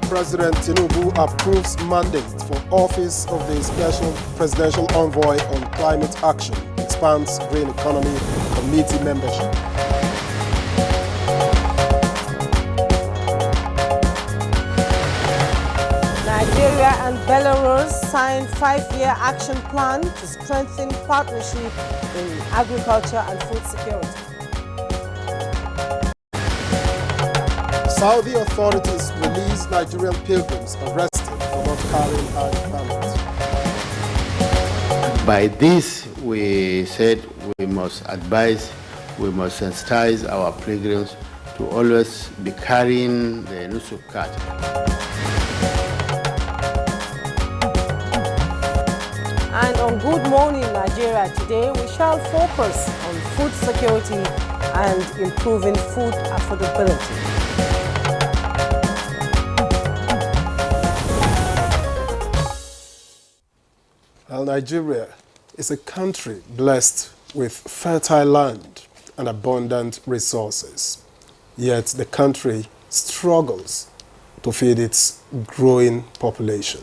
President Tinubu approves mandate for Office of the Special Presidential Envoy on Climate Action, expands Green Economy Committee membership. Nigeria and Belarus signed 5-year action plan to strengthen partnership in agriculture and food security. Saudi authorities release Nigerian pilgrims arrested for not carrying Hajj permits. By this, we said we must advise, we must sensitize our pilgrims to always be carrying the Nusuk card. And on Good Morning Nigeria today, we shall focus on food security and improving food affordability. Well, Nigeria is a country blessed with fertile land and abundant resources. Yet the country struggles to feed its growing population.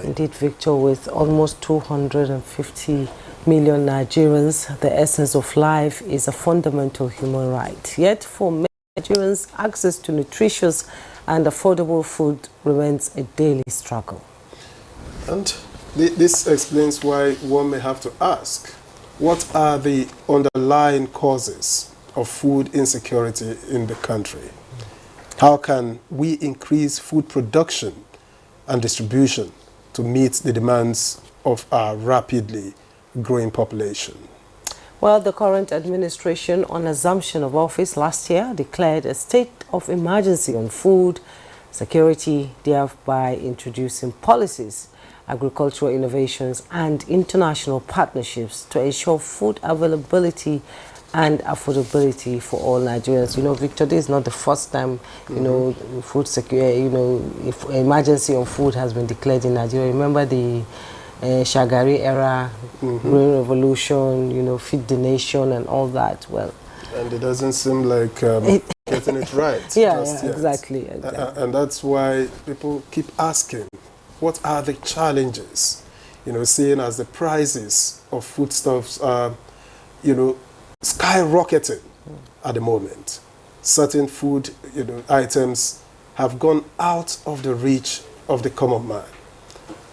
Indeed, Victor, with almost 250 million Nigerians, the essence of life is a fundamental human right. Yet for many Nigerians, access to nutritious and affordable food remains a daily struggle. And this explains why one may have to ask, what are the underlying causes of food insecurity in the country? How can we increase food production and distribution to meet the demands of our rapidly growing population? Well, the current administration, on assumption of office last year, declared a state of emergency on food security, thereby introducing policies, agricultural innovations and international partnerships to ensure food availability and affordability for all Nigerians. You know, Victor, this is not the first time, you know, food security, if emergency on food has been declared in Nigeria. Remember the Shagari era, Green Revolution, Feed the Nation and all that. Well, and it doesn't seem like getting it right. Yeah, exactly. And that's why people keep asking, what are the challenges? Seeing as the prices of foodstuffs are, skyrocketing at the moment. Certain food, items have gone out of the reach of the common man.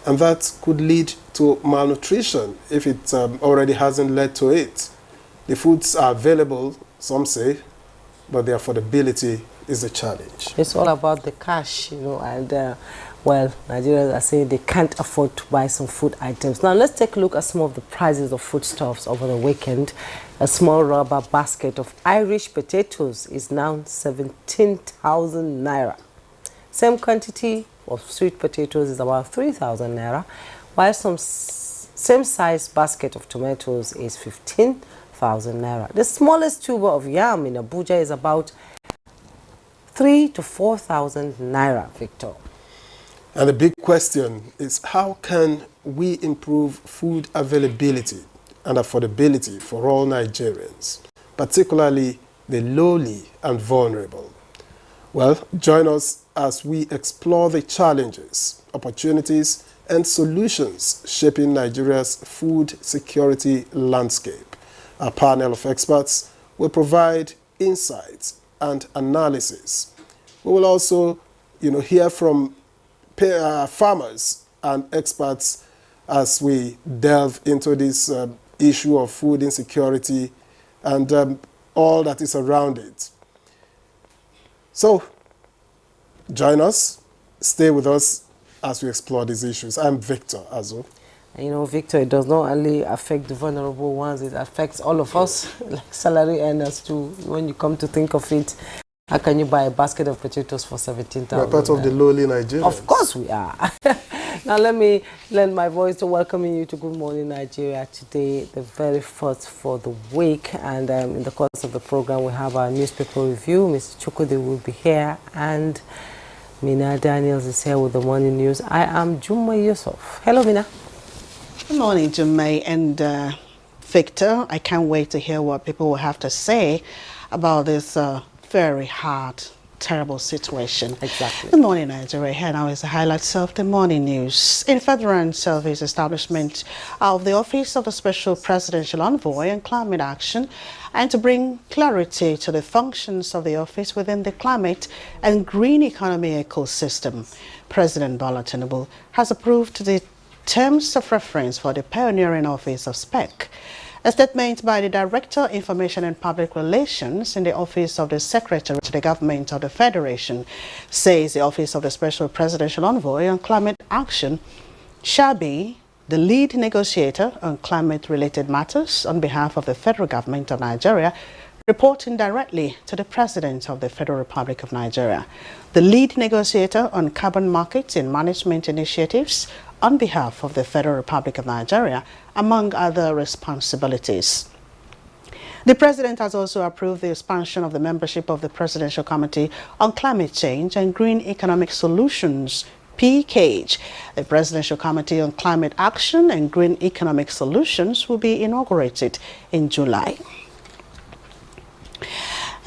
And that could lead to malnutrition if it already hasn't led to it. The foods are available, some say, but the affordability is a challenge. It's all about the cash, and well, Nigerians are saying they can't afford to buy some food items. Now, let's take a look at some of the prices of foodstuffs over the weekend. A small rubber basket of Irish potatoes is now 17,000 naira. Same quantity of sweet potatoes is about 3,000 naira, while some same size basket of tomatoes is 15,000 naira. The smallest tuber of yam in Abuja is about 3,000 to 4,000 naira, Victor. And the big question is, how can we improve food availability and affordability for all Nigerians, particularly the lowly and vulnerable? Well, join us as we explore the challenges, opportunities, and solutions shaping Nigeria's food security landscape. Our panel of experts will provide insights and analysis. We will also, hear from farmers and experts as we delve into this issue of food insecurity and all that is around it. So, join us, stay with us as we explore these issues. I'm Victor Azo. And, you know, Victor, it does not only affect the vulnerable ones, it affects all of us, like salary earners too. When you come to think of it, how can you buy a basket of potatoes for 17,000? We're part of the lowly Nigerians. Of course we are. Now let me lend my voice to welcoming you to Good Morning Nigeria today, the very first for the week. And in the course of the program, we have our newspaper review. Mr. Chukwudi will be here, and Mina Daniels is here with the morning news. I am Juma Yusuf. Hello, Mina. Good morning, Jumai and Victor. I can't wait to hear what people will have to say about this very hard, terrible situation. Exactly. Good morning, Nigeria. Here now is the highlights of the morning news. In furtherance service establishment of the Office of the Special Presidential Envoy on Climate Action, and to bring clarity to the functions of the office within the climate and green economy ecosystem, President Bola Tinubu has approved the terms of reference for the pioneering office of SPEC. A statement by the Director, Information and Public Relations in the Office of the Secretary to the Government of the Federation says the Office of the Special Presidential Envoy on Climate Action shall be the lead negotiator on climate-related matters on behalf of the Federal Government of Nigeria, reporting directly to the President of the Federal Republic of Nigeria, the lead negotiator on carbon markets and management initiatives on behalf of the Federal Republic of Nigeria, among other responsibilities. The President has also approved the expansion of the membership of the Presidential Committee on Climate Change and Green Economic Solutions, PCAGE. The Presidential Committee on Climate Action and Green Economic Solutions will be inaugurated in July.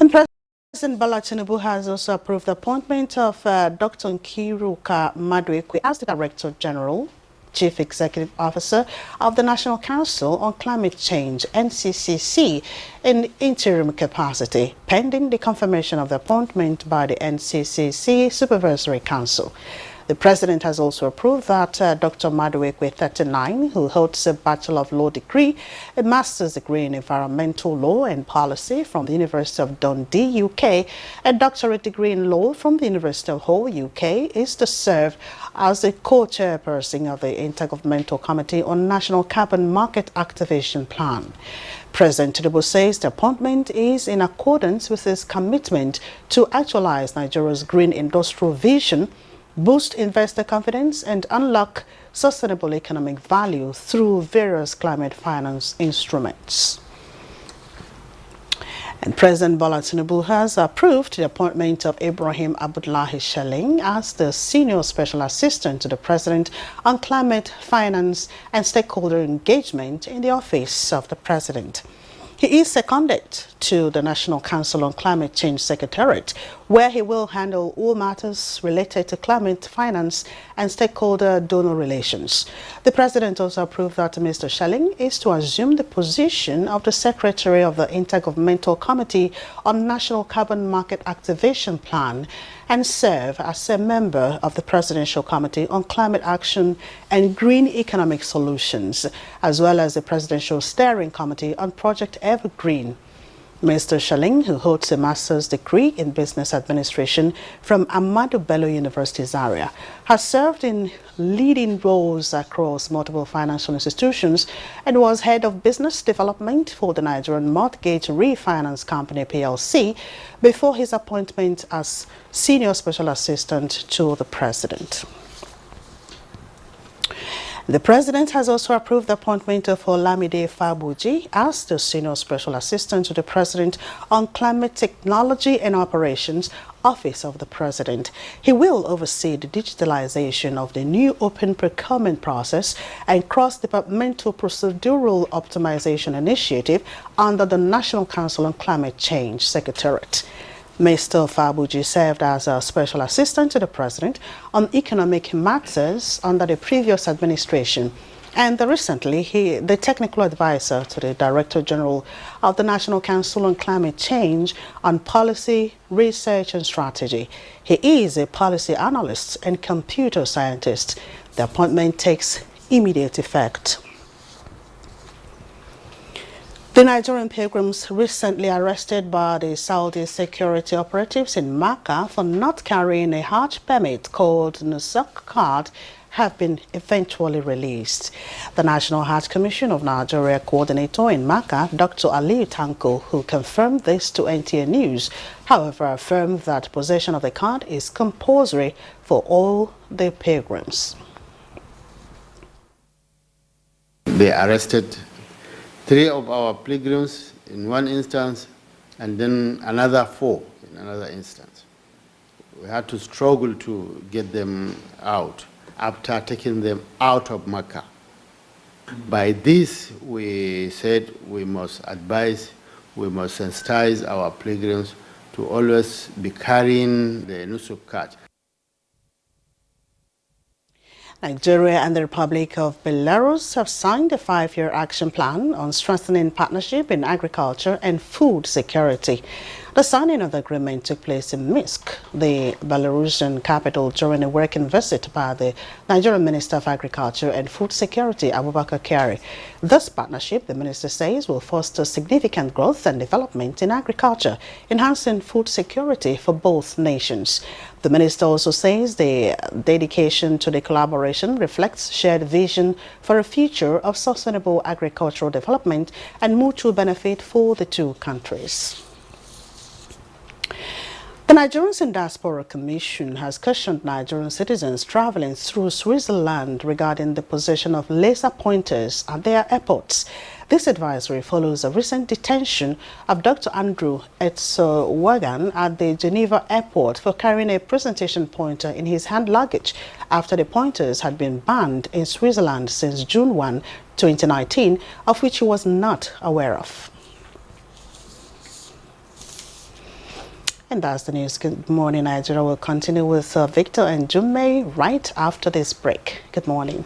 And President Bola Tinubu has also approved the appointment of Dr. Nkiruka Maduekwe as the Director General, Chief Executive Officer of the National Council on Climate Change, NCCC, in interim capacity, pending the confirmation of the appointment by the NCCC Supervisory Council. The President has also approved that Dr. Maduekwe, 39, who holds a Bachelor of Law degree, a Master's degree in Environmental Law and Policy from the University of Dundee, UK, a doctorate degree in Law from the University of Hull, UK, is to serve as the co-chairperson of the Intergovernmental Committee on National Carbon Market Activation Plan. President Tinubu says the appointment is in accordance with his commitment to actualize Nigeria's green industrial vision, boost investor confidence, and unlock sustainable economic value through various climate finance instruments. And President Bola Tinubu has approved the appointment of Ibrahim Abdullahi Shelling as the Senior Special Assistant to the President on Climate Finance and Stakeholder Engagement in the Office of the President. He is seconded to the National Council on Climate Change Secretariat, where he will handle all matters related to climate finance and stakeholder donor relations. The President also approved that Mr. Shelling is to assume the position of the Secretary of the Intergovernmental Committee on National Carbon Market Activation Plan and serve as a member of the Presidential Committee on Climate Action and Green Economic Solutions, as well as the Presidential Steering Committee on Project Evergreen. Mr. Shelling, who holds a master's degree in business administration from Ahmadu Bello University Zaria, has served in leading roles across multiple financial institutions and was head of business development for the Nigerian Mortgage Refinance Company PLC before his appointment as senior special assistant to the President. The President has also approved the appointment of Olamide Fabuji as the Senior Special Assistant to the President on Climate Technology and Operations, Office of the President. He will oversee the digitalization of the new open procurement process and cross-departmental procedural optimization initiative under the National Council on Climate Change Secretariat. Mr. Fabuji served as a special assistant to the President on economic matters under the previous administration, and recently the technical advisor to the Director General of the National Council on Climate Change on policy, research and strategy. He is a policy analyst and computer scientist. The appointment takes immediate effect. The Nigerian pilgrims recently arrested by the Saudi security operatives in Makkah for not carrying a Hajj permit called Nusuk card have been eventually released. The National Heart Commission of Nigeria coordinator in Maka, Dr. Ali Tanko, who confirmed this to NTA News, however, affirmed that possession of the card is compulsory for all the pilgrims. They arrested 3 of our pilgrims in one instance and then another 4 in another instance. We had to struggle to get them out after taking them out of Mecca. By this, we said we must advise, we must sensitize our pilgrims to always be carrying the Nusuk card. Nigeria and the Republic of Belarus have signed a 5-year action plan on strengthening partnership in agriculture and food security. The signing of the agreement took place in Minsk, the Belarusian capital, during a working visit by the Nigerian Minister of Agriculture and Food Security, Abubakar Kyari. This partnership, the minister says, will foster significant growth and development in agriculture, enhancing food security for both nations. The minister also says the dedication to the collaboration reflects shared vision for a future of sustainable agricultural development and mutual benefit for the two countries. The Nigerians in Diaspora Commission has cautioned Nigerian citizens traveling through Switzerland regarding the possession of laser pointers at their airports. This advisory follows a recent detention of Dr. Andrew Etsowagan at the Geneva airport for carrying a presentation pointer in his hand luggage after the pointers had been banned in Switzerland since June 1, 2019, of which he was not aware of. And that's the news. Good morning, Nigeria. We'll continue with Victor and Jummei right after this break. Good morning.